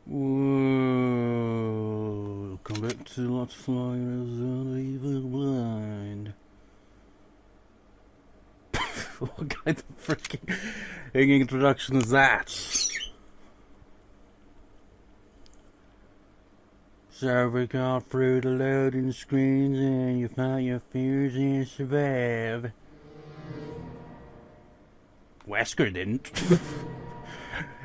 Whoa, come back to Lots Flyers on Evil Blind. What kind of freaking introduction is that? So we got through the loading screens and you found your fears and survived. Wesker didn't.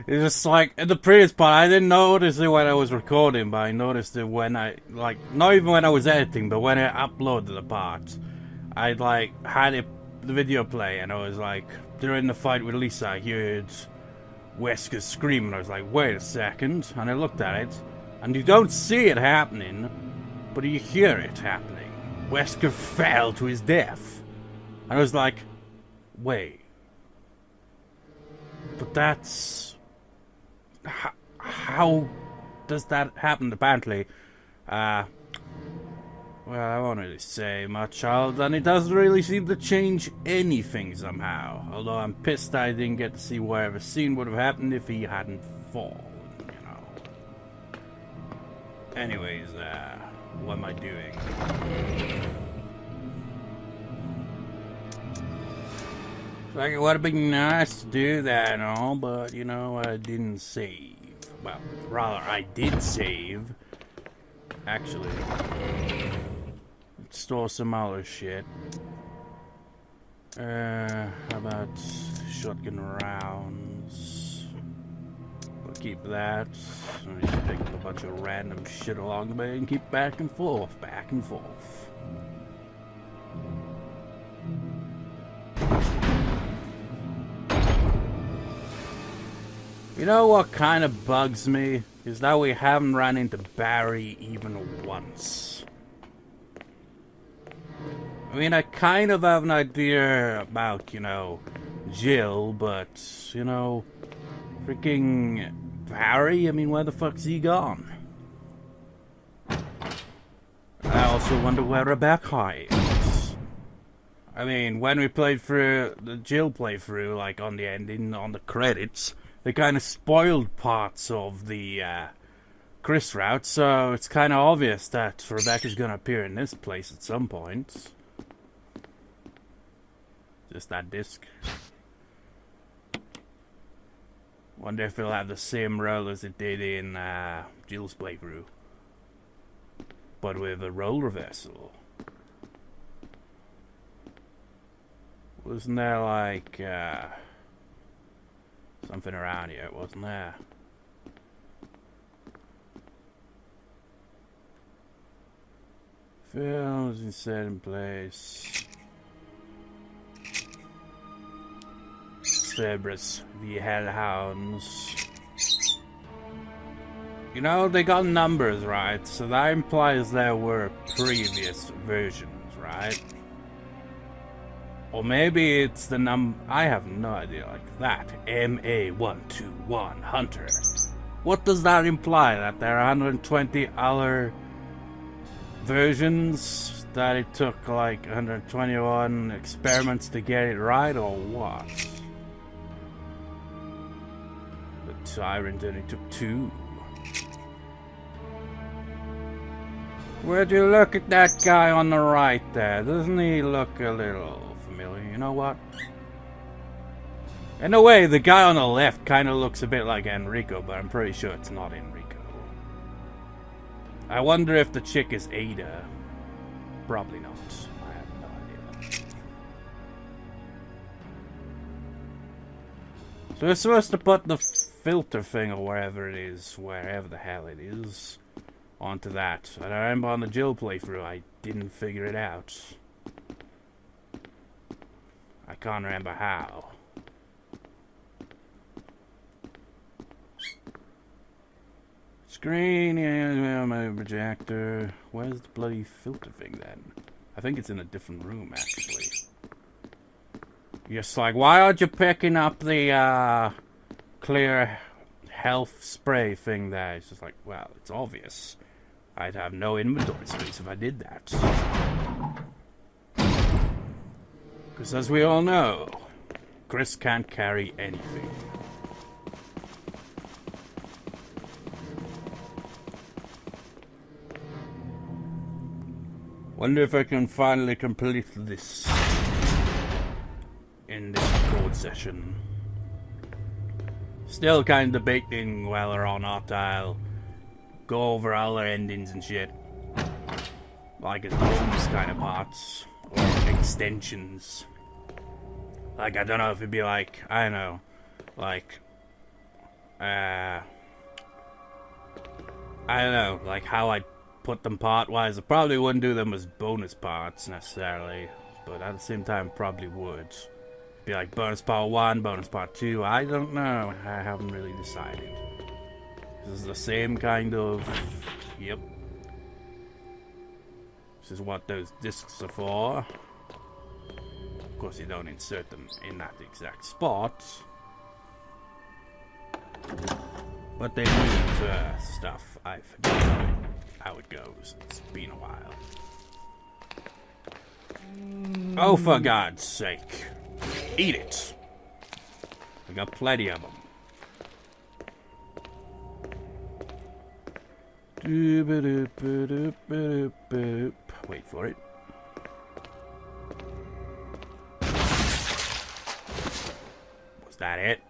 It's just like, in the previous part, I didn't notice it when I was recording, but I noticed it when I, like, not even when I was editing, but when I uploaded the part. I, like, had the video play, and I was like, during the fight with Lisa, I heard Wesker scream, and I was like, wait a second, and I looked at it, and you don't see it happening, but you hear it happening. Wesker fell to his death. And I was like, wait. But that's... How does that happen? Apparently, well, I won't really say much, child, and it doesn't really seem to change anything somehow. Although I'm pissed I didn't get to see whatever scene would have happened if he hadn't fallen, you know. Anyways, what am I doing? Like, it would have been nice to do that and all, but, you know, I didn't save. Well, rather, I did save. Actually. Store some other shit. How about shotgun rounds? We'll keep that. I'll just pick up a bunch of random shit along the way and keep back and forth, back and forth. You know what kind of bugs me? Is that we haven't run into Barry even once. I mean, I kind of have an idea about, you know, Jill, but, you know, freaking Barry? I mean, where the fuck's he gone? I also wonder where Rebecca is. I mean, when we played through the Jill playthrough, like on the ending, on the credits, they kind of spoiled parts of the Chris route, so it's kind of obvious that Rebecca's gonna appear in this place at some point. Just that disc. Wonder if it'll have the same role as it did in Jill's playthrough, but with a role reversal. Wasn't there like something around here, wasn't there? Films in certain place. Cerberus, the Hellhounds. You know, they got numbers, right? So that implies there were previous versions, right? Or maybe it's the I have no idea, like that. MA121 Hunter. What does that imply? That there are 120 other versions? That it took like 121 experiments to get it right, or what? The Tyrant only took 2. Where'd you look at that guy on the right there? Doesn't he look a little... You know what? In a way, the guy on the left kind of looks a bit like Enrico, but I'm pretty sure it's not Enrico. I wonder if the chick is Ada. Probably not. I have no idea. So we're supposed to put the filter thing, or wherever it is, wherever the hell it is, onto that. And I remember on the Jill playthrough, I didn't figure it out. I can't remember how. Screen, yeah, my projector. Where's the bloody filter thing then? I think it's in a different room, actually. Just like, why aren't you picking up the clear health spray thing there? It's just like, well, it's obvious. I'd have no inventory space if I did that. Because as we all know, Chris can't carry anything. Wonder if I can finally complete this in this record session. Still kind of debating whether or not I'll go over all the endings and shit, like as bonus kind of parts or extensions. Like, I don't know if it'd be like, I don't know, like I don't know, like how I'd put them part-wise. I probably wouldn't do them as bonus parts necessarily, but at the same time probably would. Be like bonus part 1, bonus part 2, I don't know. I haven't really decided. This is the same kind of... Yep. This is what those discs are for. Of course you don't insert them in that exact spot. But they need stuff. I forget how it goes. It's been a while. Oh, for God's sake. Eat it. I got plenty of them. Wait for it. Was that it?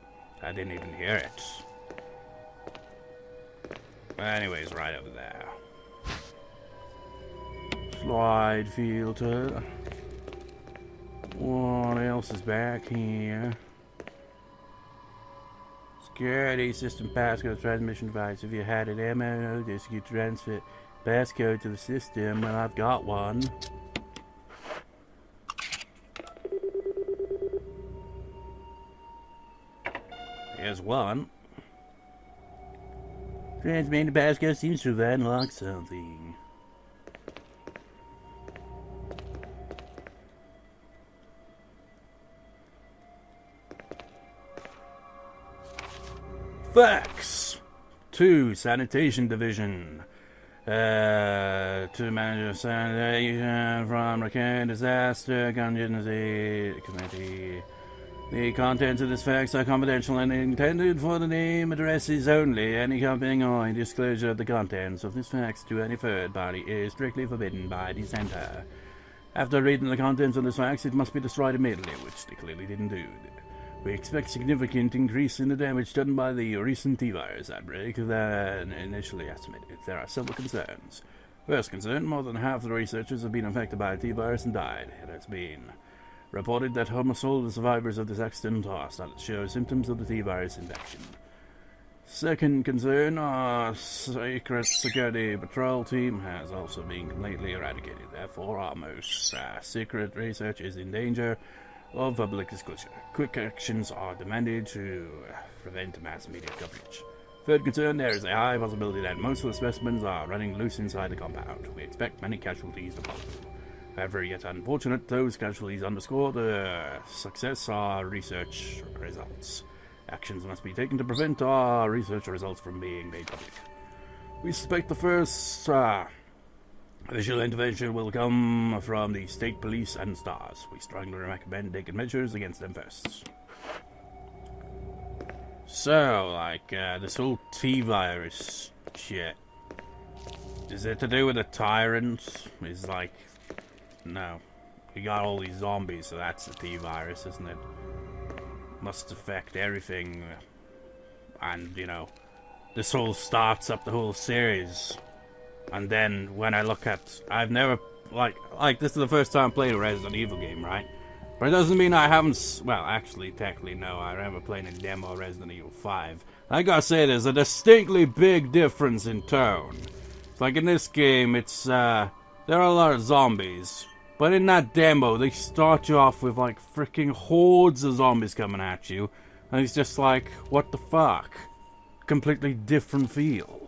I didn't even hear it. Anyways, right over there. Slide filter. What else is back here? Security system passcode transmission device. If you had an MMO disk, you transfer passcode to the system. Well, I've got one. Here's one. Transmitting the passcode seems to have unlocked something. Facts. 2. Sanitation Division. To manage sanitation from recurrent disaster contingency committee. The contents of this fax are confidential and intended for the name addresses only. Any copying or disclosure of the contents of this fax to any third party is strictly forbidden by the center. After reading the contents of this fax, it must be destroyed immediately, which they clearly didn't do. We expect significant increase in the damage done by the recent T-virus outbreak than initially estimated. There are several concerns. First concern, more than half the researchers have been affected by the T-virus and died. It has been reported that almost all the survivors of this accident are starting to show symptoms of the T-virus infection. Second concern, our secret security patrol team has also been completely eradicated. Therefore, our most secret research is in danger of public disclosure. Quick actions are demanded to prevent mass media coverage. Third concern, there is a high possibility that most of the specimens are running loose inside the compound. We expect many casualties to follow. However, yet unfortunate, those casualties underscore the success of our research results. Actions must be taken to prevent our research results from being made public. We suspect the first official intervention will come from the state police and STARS. We strongly recommend taking measures against them first. So, like, this whole T-virus shit, is it to do with the tyrants? Is like, no. We got all these zombies, so that's the T-virus, isn't it? Must affect everything. And, you know, this whole starts up the whole series. And then when I look at, I've never, like this is the first time playing a Resident Evil game, right? But it doesn't mean I haven't, well, actually, technically, no, I remember playing a demo of Resident Evil 5. I gotta say, there's a distinctly big difference in tone. It's like in this game, it's, there are a lot of zombies. But in that demo, they start you off with, like, freaking hordes of zombies coming at you. And it's just like, what the fuck? Completely different feel.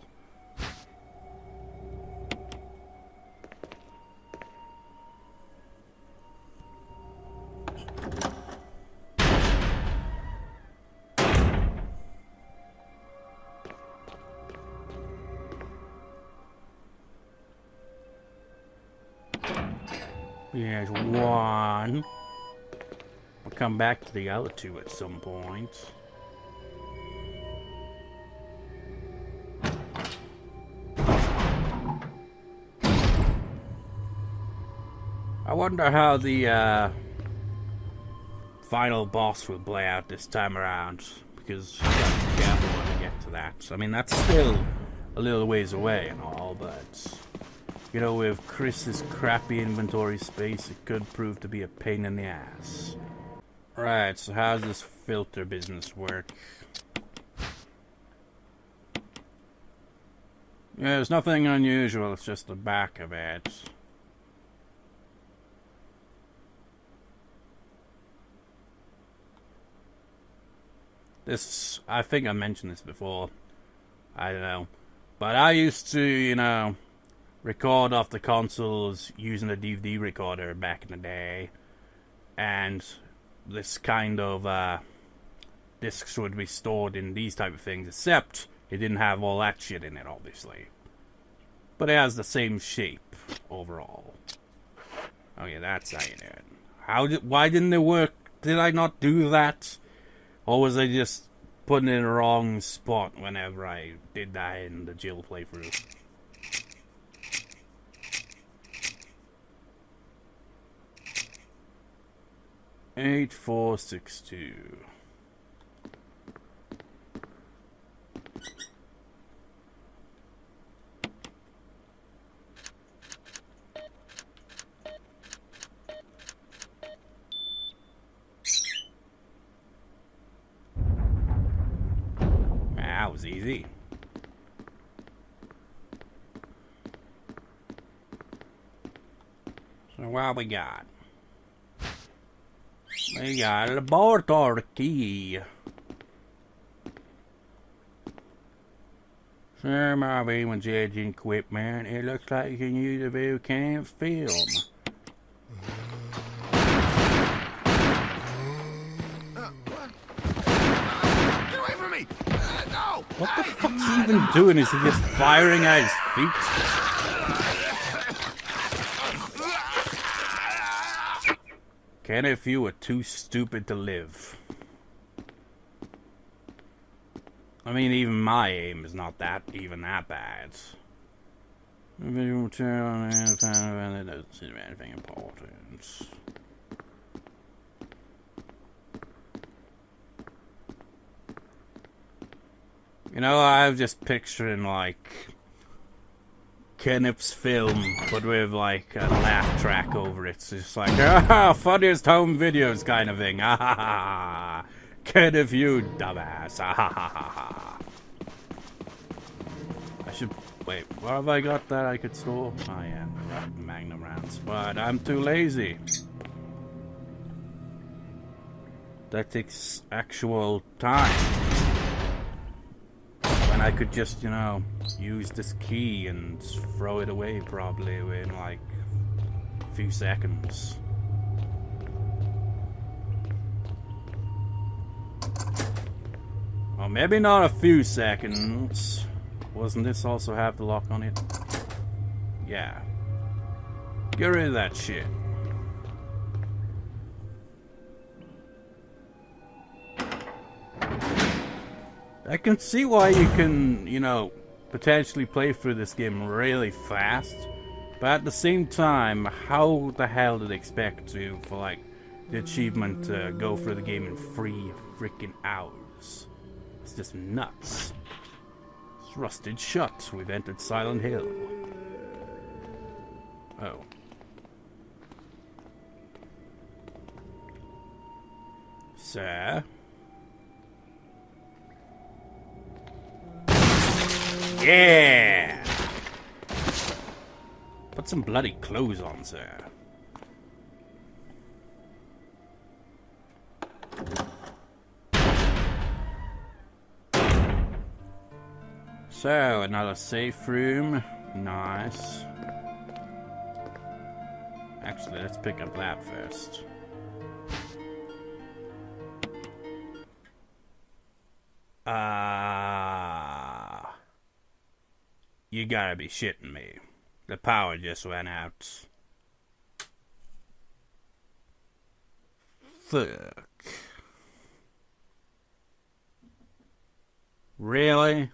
There's one. I'll come back to the other two at some point. wonder how the final boss will play out this time around, because you gotta be careful when I get to that. I mean, that's still a little ways away and all, but you know, with Chris's crappy inventory space, it could prove to be a pain in the ass. Right, so how's this filter business work? Yeah, there's nothing unusual, it's just the back of it. This, I think I mentioned this before. I don't know. But I used to, you know, record off the consoles using a DVD recorder back in the day. And this kind of discs would be stored in these type of things, except it didn't have all that shit in it, obviously. But it has the same shape overall. Oh yeah, that's how you do it. Why didn't it work? Did I not do that? Or was I just putting it in the wrong spot whenever I did that in the Jill playthrough? Eight, 4, 6, 2. That was easy. So what we got? We got a laboratory key. Sir, my V1 judging equipment. It looks like you can use a webcam film. Get away from me! No! What the fuck's he even doing? Is he just firing at his feet? Ken, if you were too stupid to live. I mean, even my aim is not even that bad. Visual turn on and it doesn't seem to be anything important. You know, I was just picturing like Kenneth's film, but with like a laugh track over it. It's just like, funniest home videos kind of thing. Ah ha ha ha. Kenneth, you dumbass. Ah ha ha ha ha. I should wait. Where have I got that I could store? Oh yeah, I got Magnum rounds, but I'm too lazy. That takes actual time. And I could just, you know, use this key and throw it away probably in like a few seconds. Or maybe not a few seconds. Wasn't this also have the lock on it? Yeah. Get rid of that shit. I can see why you can, you know, potentially play through this game really fast. But at the same time, how the hell did they expect to, for like, the achievement to go through the game in 3 freaking hours? It's just nuts. It's rusted shut. We've entered Silent Hill. Oh. Sir? Yeah! Put some bloody clothes on, sir. So, another safe room. Nice. Actually, let's pick up that first. You gotta be shitting me. The power just went out. Fuck. Really?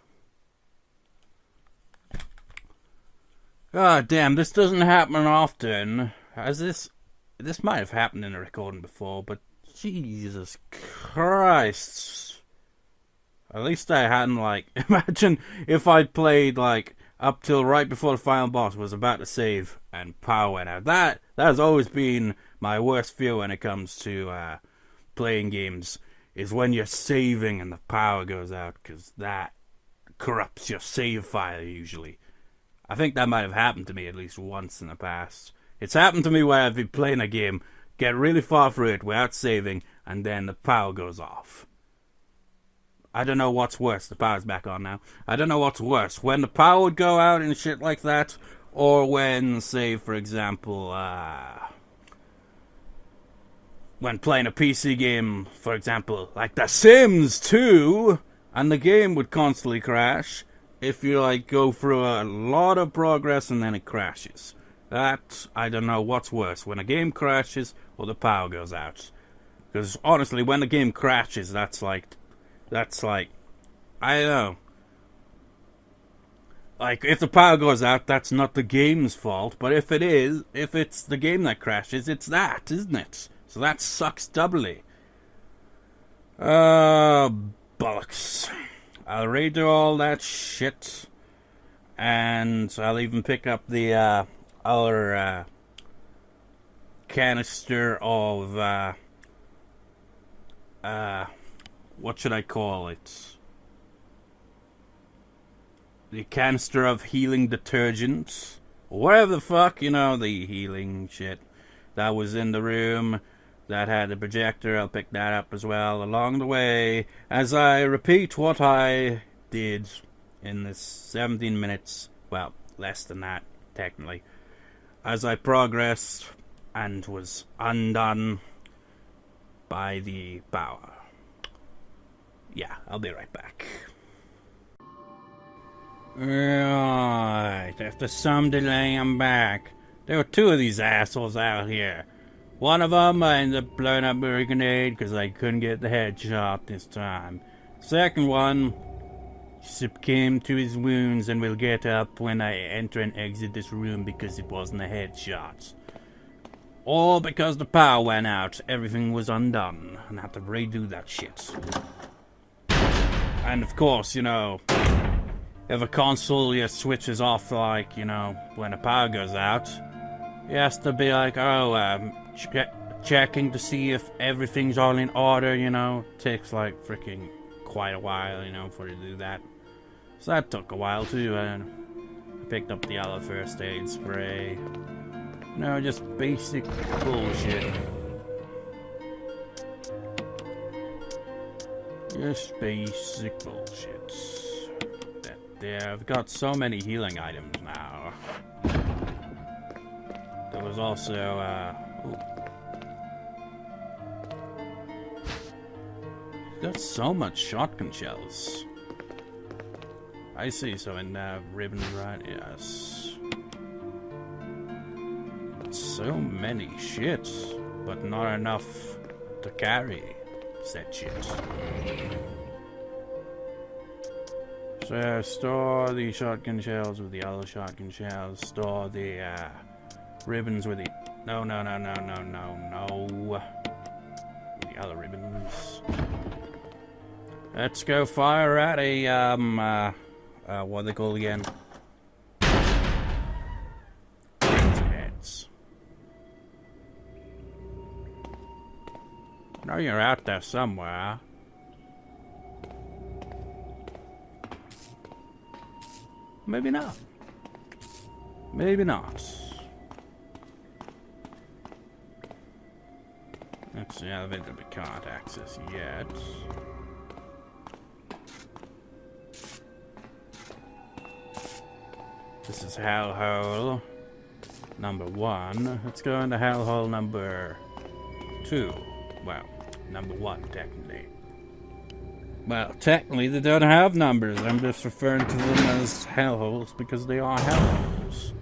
God damn, this doesn't happen often. Has this this might have happened in a recording before, but Jesus Christ. At least I hadn't, like, imagine if I'd played, like, up till right before the final boss was about to save and power went out. That has always been my worst fear when it comes to playing games, is when you're saving and the power goes out, because that corrupts your save file usually. I think that might have happened to me at least once in the past. It's happened to me where I've been playing a game, get really far through it without saving, and then the power goes off. I don't know what's worse. The power's back on now. I don't know what's worse. When the power would go out and shit like that, or when, say, for example, when playing a PC game, for example, like The Sims 2, and the game would constantly crash if you, like, go through a lot of progress and then it crashes. That, I don't know what's worse, when a game crashes or the power goes out. Because, honestly, when the game crashes, that's like, I don't know. Like, if the power goes out, that's not the game's fault. But if it is, if it's the game that crashes, it's that, isn't it? So that sucks doubly. Bollocks. I'll redo all that shit. And I'll even pick up the, other, canister of, what should I call it? The canister of healing detergent. Whatever the fuck, you know, the healing shit that was in the room that had the projector. I'll pick that up as well along the way as I repeat what I did in this 17 minutes. Well, less than that, technically. As I progressed and was undone by the power. Yeah, I'll be right back. Right, after some delay, I'm back. There were two of these assholes out here. One of them, I ended up blowing up with a grenade because I couldn't get the headshot this time. Second one succumbed to his wounds and will get up when I enter and exit this room because it wasn't a headshot. All because the power went out, everything was undone, and I had to redo that shit. And of course, you know, if a console just switches off, like, you know, when the power goes out, it has to be like, oh, checking to see if everything's all in order, you know. Takes like freaking quite a while, you know, for it to do that. So that took a while too. I picked up the other first aid spray. You know, just basic bullshit. Just basic bullshit. There, I've got so many healing items now. There was also, got so much shotgun shells. I see, so in ribbon, right? Yes. So many shits, but not enough to carry said shit. So store the shotgun shells with the other shotgun shells. Store the ribbons with the no. The other ribbons. Let's go fire at a what are they called again? Heads. I know you're out there somewhere. Maybe not. Maybe not. That's the elevator we can't access yet. This is hellhole number 1. Let's go into hellhole number 2. Well, number 1 technically. Well, technically they don't have numbers. I'm just referring to them as hellholes because they are hellholes.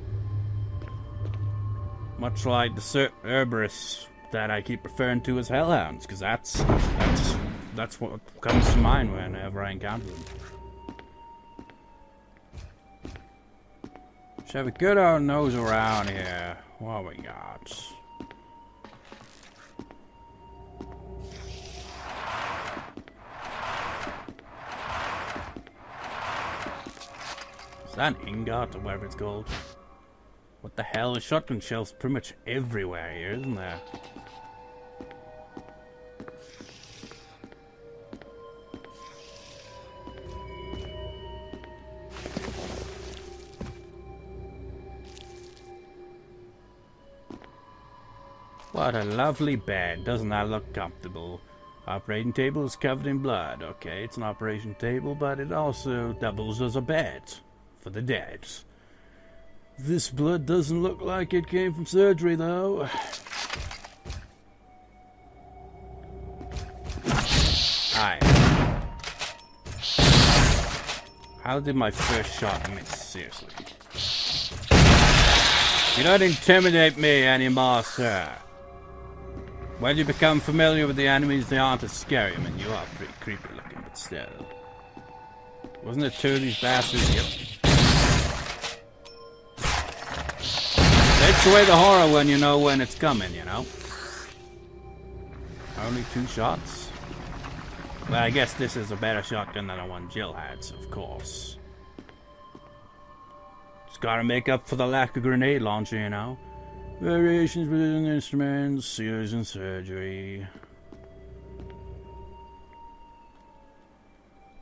Much like the Cerberus that I keep referring to as hellhounds, because that's what comes to mind whenever I encounter them. Should have a good old nose around here. What we got? Is that an ingot or whatever it's called? What the hell? There's shotgun shells pretty much everywhere here, isn't there? What a lovely bed. Doesn't that look comfortable? Operating table is covered in blood. Okay, it's an operation table, but it also doubles as a bed for the dead. This blood doesn't look like it came from surgery, though. Hi. How did my first shot miss? Seriously. You don't intimidate me anymore, sir. When you become familiar with the enemies, they aren't as scary. I mean, you are pretty creepy looking, but still. Wasn't it two of these bastards? Yep. Takes away the horror when you know when it's coming, you know? Only 2 shots? Well, I guess this is a better shotgun than the one Jill had, so of course. Just gotta make up for the lack of grenade launcher, you know? Variations within instruments, used in surgery.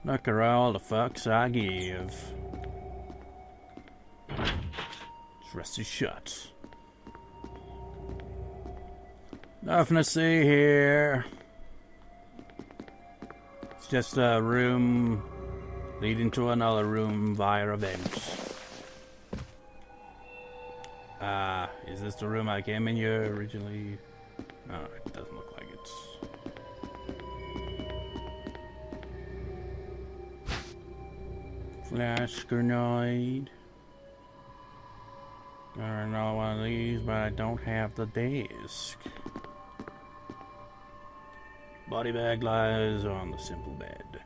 Look at all the fucks I give. Trusty shut. Nothing to see here. It's just a room leading to another room via a vent. Is this the room I came in here originally? No, it doesn't look like it. Flash grenade. Got another one of these, but I don't have the disc. Body bag lies on the simple bed.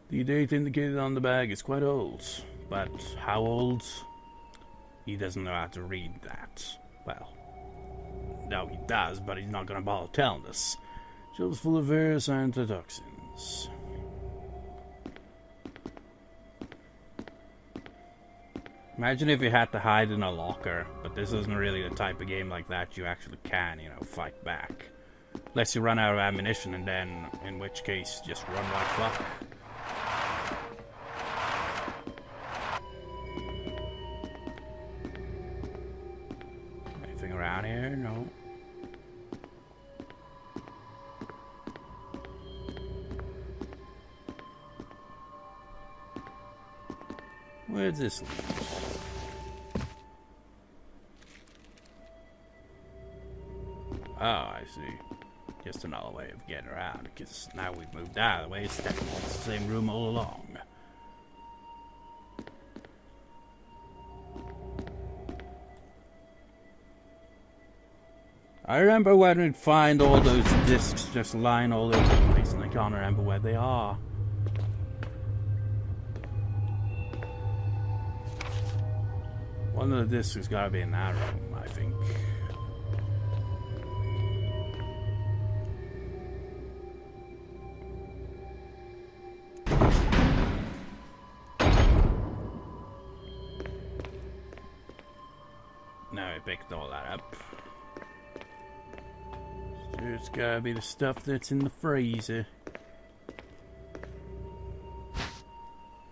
The date indicated on the bag is quite old, but how old? He doesn't know how to read that. Well, no, he does, but he's not gonna bother telling us. Shelves full of various antitoxins. Imagine if you had to hide in a locker, but this isn't really the type of game like that you actually can, you know, fight back. Unless you run out of ammunition, and then, in which case, just run like fuck. Anything around here? No. Where's this lead? Oh, I see. Just another way of getting around, because now we've moved out of the way, it's technically the same room all along. I remember when we'd find all those discs just lying all over the place, and I can't remember where they are. One of the discs has got to be in that room, I think. Now I picked all that up. So it's gotta be the stuff that's in the freezer.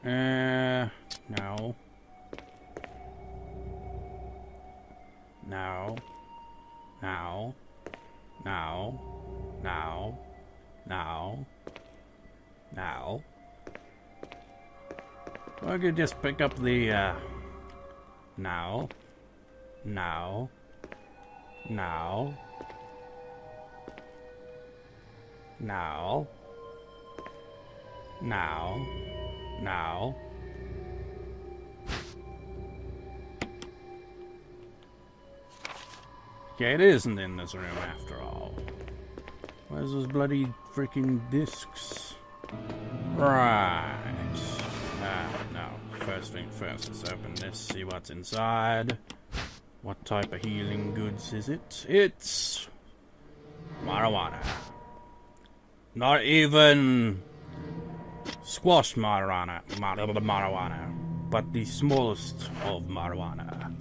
No. No. No. No. No. No. No. I could just pick up the, no. No. No. No. No. No. Okay, it isn't in this room after all. Where's those bloody freaking discs? Right. No. First thing first, let's open this, see what's inside. What type of healing goods is it? It's marijuana. Not even squash marijuana. Marijuana. but the smallest of marijuana.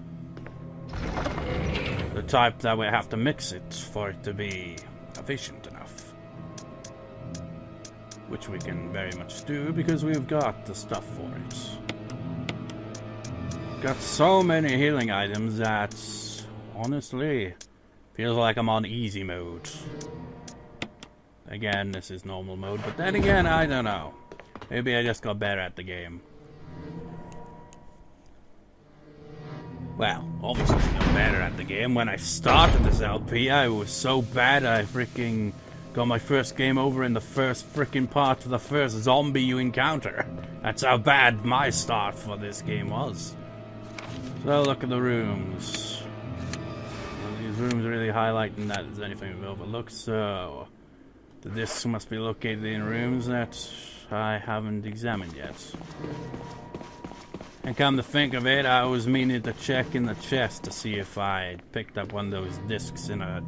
The type that we have to mix it for it to be efficient enough. Which we can very much do because we've got the stuff for it. Got so many healing items that, honestly, feels like I'm on easy mode. Again, this is normal mode, but then again, I don't know. Maybe I just got better at the game. Well, obviously I got better at the game. When I started this LP, I was so bad I freaking got my first game over in the first freaking part of the first zombie you encounter. That's how bad my start for this game was. So look at the rooms. Well, these rooms really highlighting that there's anything we've overlooked, so the discs must be located in rooms that I haven't examined yet. And come to think of it, I was meaning to check in the chest to see if I picked up one of those discs in a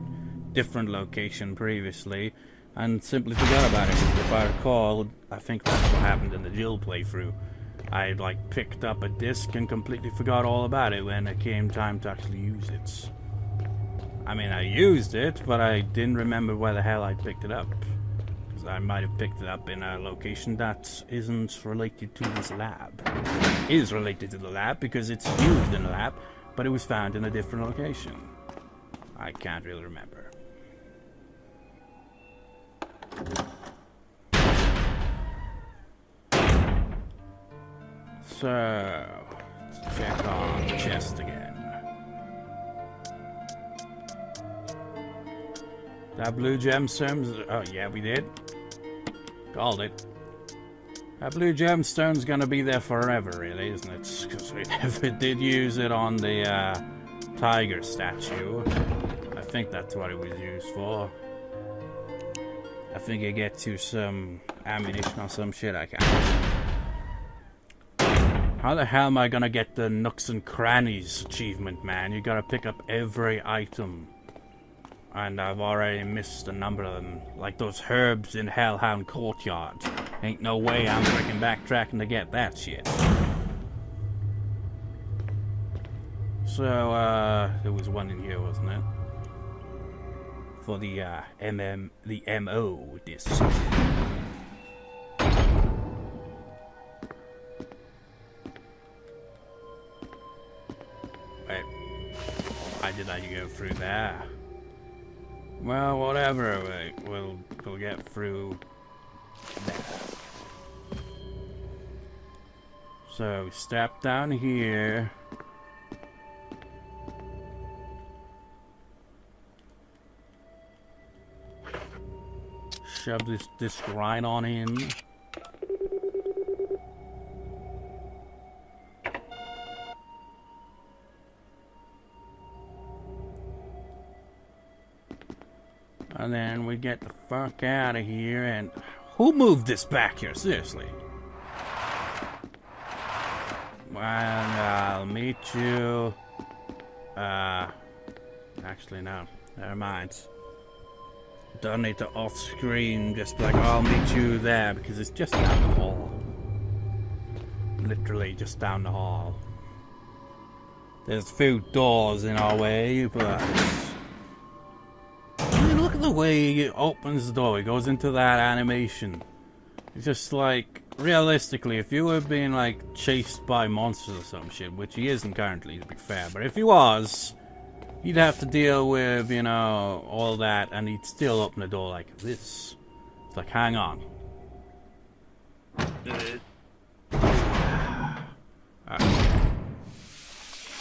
different location previously, and simply forgot about it. If I recall, I think that's what happened in the Jill playthrough. I like picked up a disc and completely forgot all about it when it came time to actually use it. I mean, I used it, but I didn't remember where the hell I picked it up. Because I might have picked it up in a location that isn't related to this lab. It is related to the lab because it's used in the lab, but it was found in a different location. I can't really remember. So, let's check on the chest again. That blue gemstone's... Oh, yeah, we did. Called it. That blue gemstone's gonna be there forever, really, isn't it? Because we never did use it on the tiger statue. I think that's what it was used for. I think it gets you some ammunition or some shit, I can't. How the hell am I gonna get the Nooks and Crannies achievement, man? You gotta pick up every item. And I've already missed a number of them. Like those herbs in Hellhound Courtyard. Ain't no way I'm freaking backtracking to get that shit. So, there was one in here, wasn't it? For the, the MO disc. Wait. Why did I go through there? Well, whatever. We'll get through there. So, step down here. Shove this disc right on in. And then we get the fuck out of here. And who moved this back here? Seriously. Well, I'll meet you. Actually, no. Never mind. Don't need to off screen. Just like, I'll meet you there because it's just down the hall. Literally just down the hall. There's a few doors in our way, but. Look at the way he opens the door. He goes into that animation. It's just like, realistically, if you were being like chased by monsters or some shit, which he isn't currently, to be fair, but if he was, he'd have to deal with, you know, all that, and he'd still open the door like this. It's like, hang on.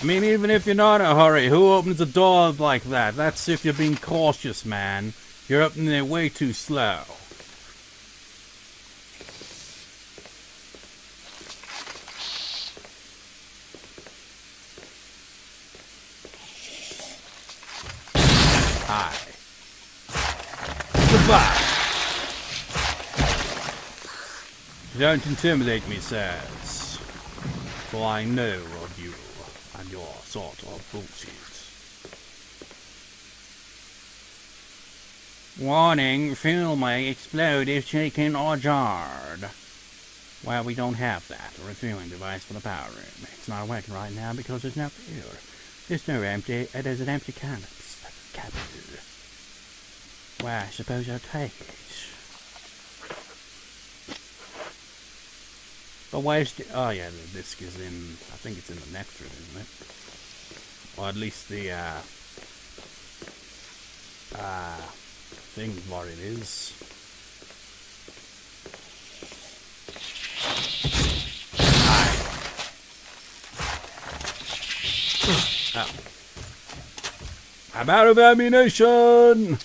I mean, even if you're not in a hurry, who opens a door like that? That's if you're being cautious, man. You're opening it way too slow. Hi. Goodbye. Don't intimidate me, sirs. For I know of you. And your sort of bullshit. Warning, fuel may explode if shaken or jarred. Well, we don't have that. A refueling device for the power room. It's not working right now because there's no fuel. There's an empty cabinet. Well, I suppose I'll take it. But where's the... Oh, yeah, the disc is in... I think it's in the next room, isn't it? Or at least the, thing what it is. Oh. I'm out of ammunition!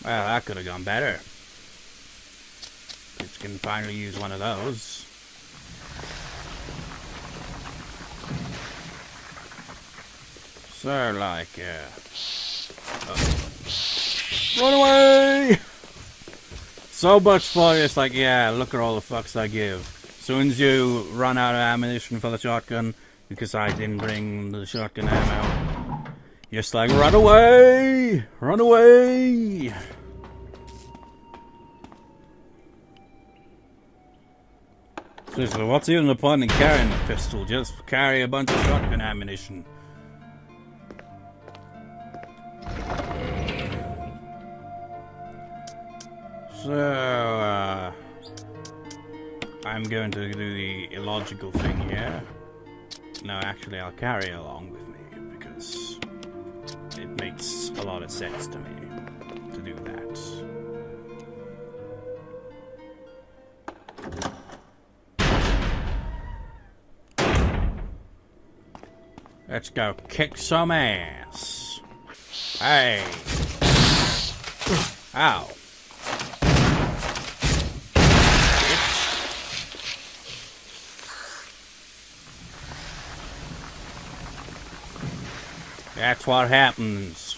Well, that could have gone better. Just can finally use one of those. So, like, run away! So much fun, it's like, yeah, look at all the fucks I give. Soon as you run out of ammunition for the shotgun, because I didn't bring the shotgun ammo, you're just like, run away! Run away! Seriously, what's even the point in carrying a pistol? Just carry a bunch of shotgun ammunition. So, I'm going to do the illogical thing here. No, actually, I'll carry it along with me because it makes a lot of sense to me to do that. Let's go kick some ass. Hey. Ow. That's what happens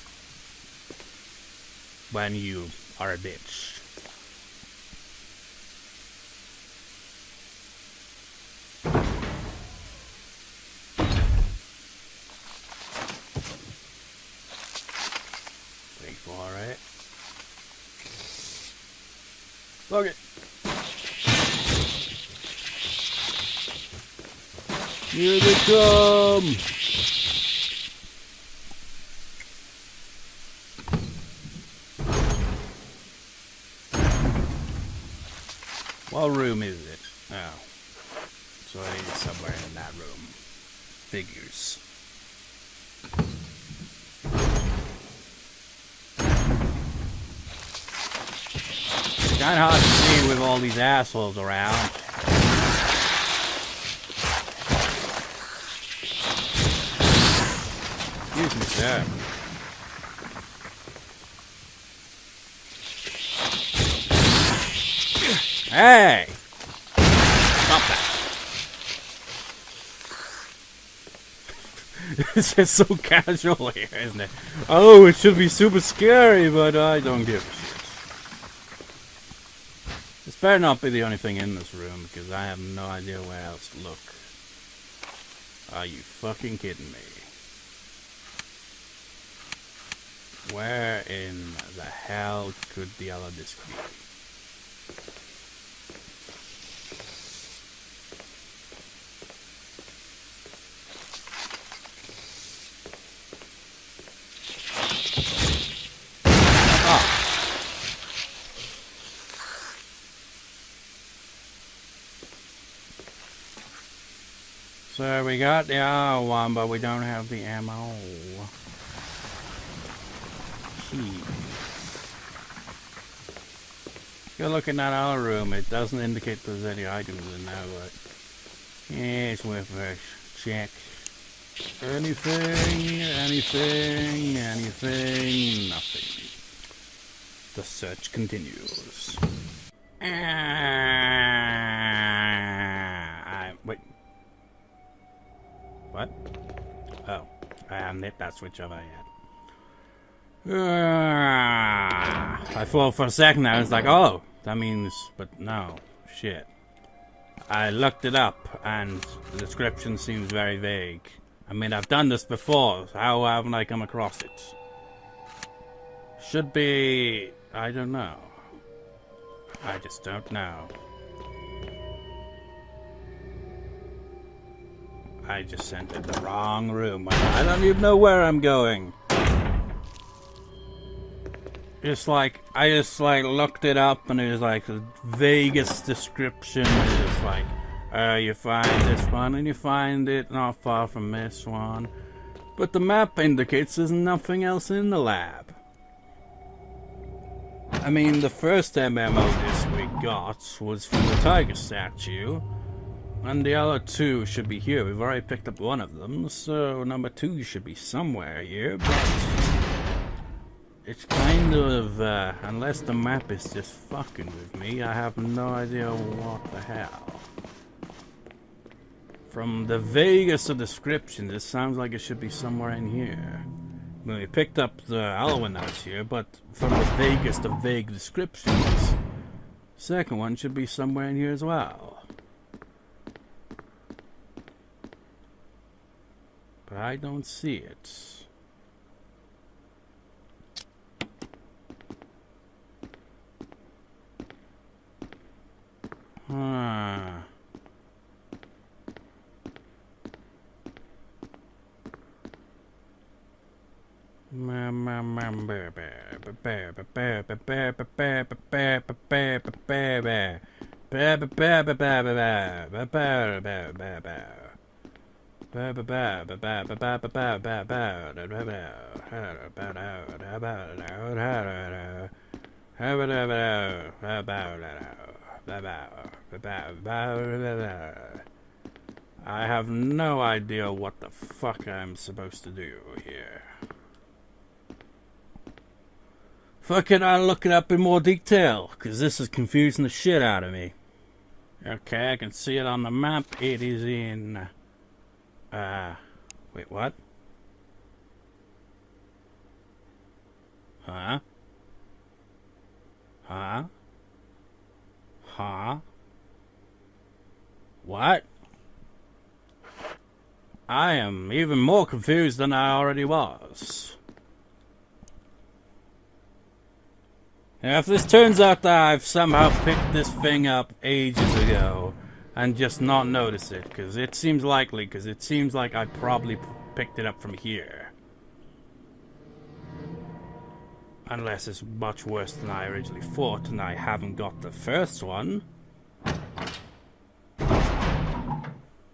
when you are a bitch. Wait for it. Look it. Here they come. What room is it? Oh. So it is somewhere in that room. Figures. It's kinda hard to see with all these assholes around. Excuse me, sir. Hey! Stop that. It's just so casual here, isn't it? Oh, it should be super scary, but I don't give a shit. This better not be the only thing in this room, because I have no idea where else to look. Are you fucking kidding me? Where in the hell could the other disc be? So we got the other one, but we don't have the ammo. If you look in that other room, it doesn't indicate there's any items in there, but yeah, it's worth a check. Anything, nothing. The search continues. Wait. What? Oh, I hit that switch over yet. I thought for a second I was like, oh, that means, but no, shit. I looked it up, and the description seems very vague. I mean, I've done this before, so how haven't I come across it? Should be... I don't know. I just don't know. I just entered the wrong room. I don't even know where I'm going. I just looked it up, and it was like the vaguest description. It's like, you find this one, and you find it not far from this one. But the map indicates there's nothing else in the lab. I mean, the first MMO disc we got was from the tiger statue, and the other two should be here. We've already picked up one of them, so number 2 should be somewhere here, but it's kind of, unless the map is just fucking with me, I have no idea what the hell. From the vaguest of descriptions, it sounds like it should be somewhere in here. We picked up the other one that's here, but from the vaguest of vague descriptions, second one should be somewhere in here as well. But I don't see it. Huh. I have no idea what the fuck I'm supposed to do here. Fuck it, I'll look it up in more detail, because this is confusing the shit out of me. Okay, I can see it on the map. It is in... wait, what? Huh? Huh? Huh? What? I am even more confused than I already was. Now, if this turns out that I've somehow picked this thing up ages ago and just not noticed it, because it seems likely, because it seems like I probably picked it up from here. Unless it's much worse than I originally thought and I haven't got the first one.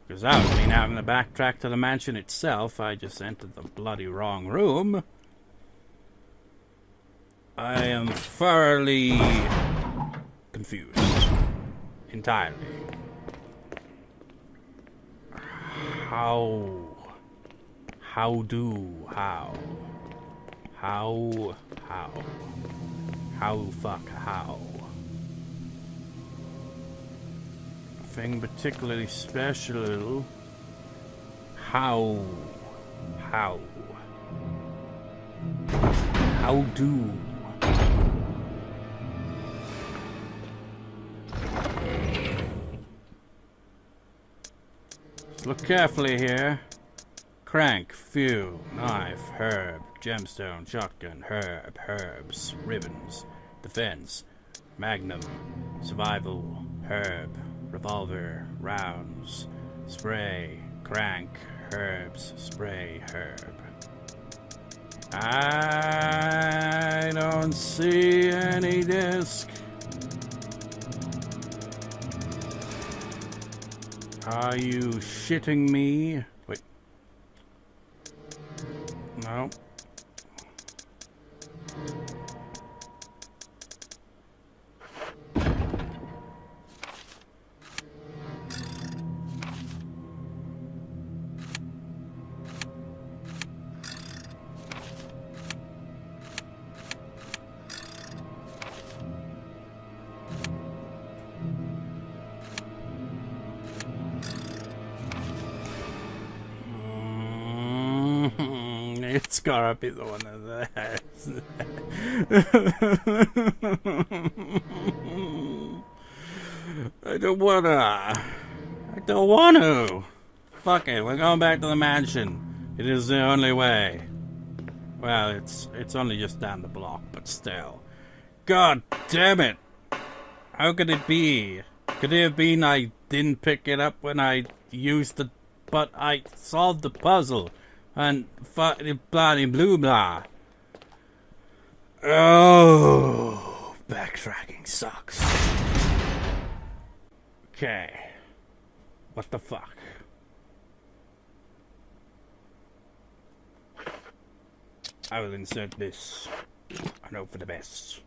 Because that would mean having to backtrack to the mansion itself. I just entered the bloody wrong room. I am thoroughly confused. Entirely. How? How? Nothing particularly special. How do? Just look carefully here. Crank, fuel, knife, herb, gemstone, shotgun, herb, herbs, ribbons, defense, magnum, survival, herb, revolver, rounds, spray, crank, herbs, spray, herb. I don't see any disc. Are you shitting me? Wait. No. It's gotta be the one of those. I don't wanna. I don't want to. Fuck it, we're going back to the mansion. It is the only way. Well, it's only just down the block, but still. God damn it! How could it be? Could it have been I didn't pick it up when I used the... But I solved the puzzle. And blah blah blah. Oh, backtracking sucks. Okay. What the fuck? I will insert this. I hope for the best.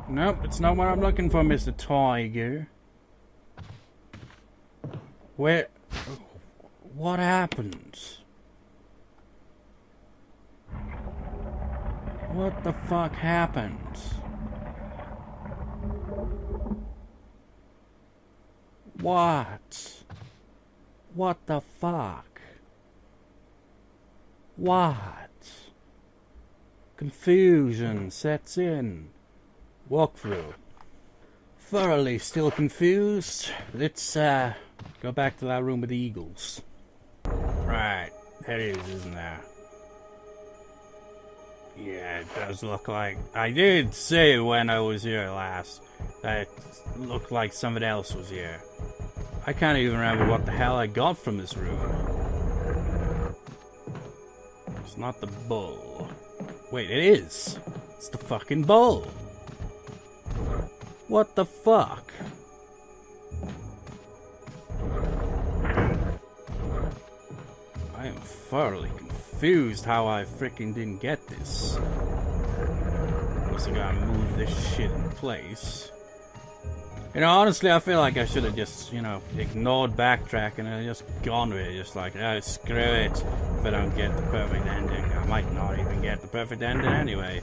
Nope, it's not what I'm looking for, Mr. Tiger. Where... What happened? What the fuck happened? What? What the fuck? What? Confusion sets in. Walkthrough. Thoroughly still confused. Let's go back to that room with the eagles. Right, there it is, isn't there? Yeah, it does look like... I did say when I was here last that it looked like somebody else was here. I can't even remember what the hell I got from this room. It's not the bull. Wait, it is. It's the fucking bull. What the fuck? I am thoroughly confused how I freaking didn't get this. Also gotta move this shit in place. You know, honestly, I feel like I should have just, you know, ignored backtracking and just gone with it. Just like, oh, screw it. If I don't get the perfect ending, I might not even get the perfect ending anyway.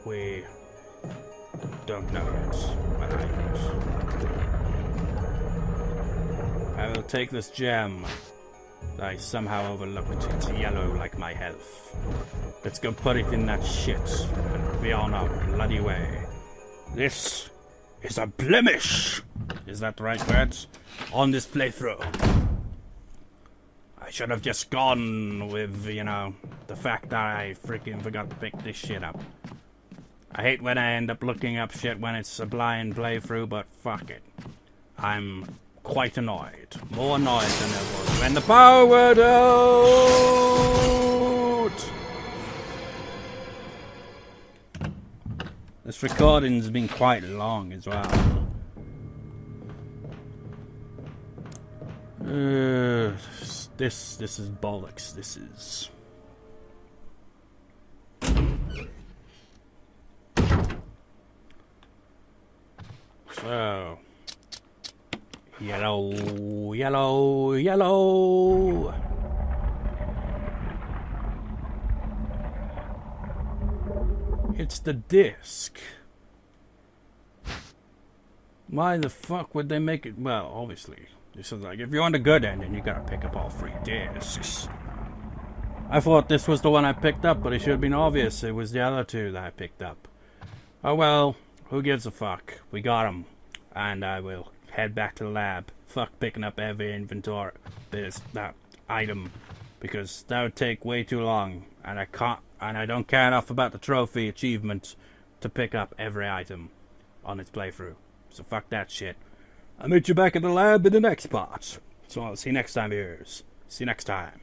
We don't know yet, but I do. I will take this gem that I somehow overlooked. It's yellow like my health. Let's go put it in that shit and be on our bloody way. This is a blemish! Is that the right words? On this playthrough. I should have just gone with, you know, the fact that I freaking forgot to pick this shit up. I hate when I end up looking up shit when it's a blind playthrough, but fuck it. I'm quite annoyed. More annoyed than I was when the power went out! This recording's been quite long as well. This is bollocks. This is. So, yellow, yellow, yellow. It's the disc. Why the fuck would they make it? Well, obviously, this is like, if you want a good ending, you gotta pick up all 3 discs. I thought this was the one I picked up, but it should have been obvious it was the other 2 that I picked up. Oh well, who gives a fuck? We got them. And I will head back to the lab. Fuck picking up every inventory, that item, because that would take way too long, and I can't, and I don't care enough about the trophy achievement to pick up every item on its playthrough. So fuck that shit. I'll meet you back at the lab in the next part. So I'll see you next time, viewers. See you next time.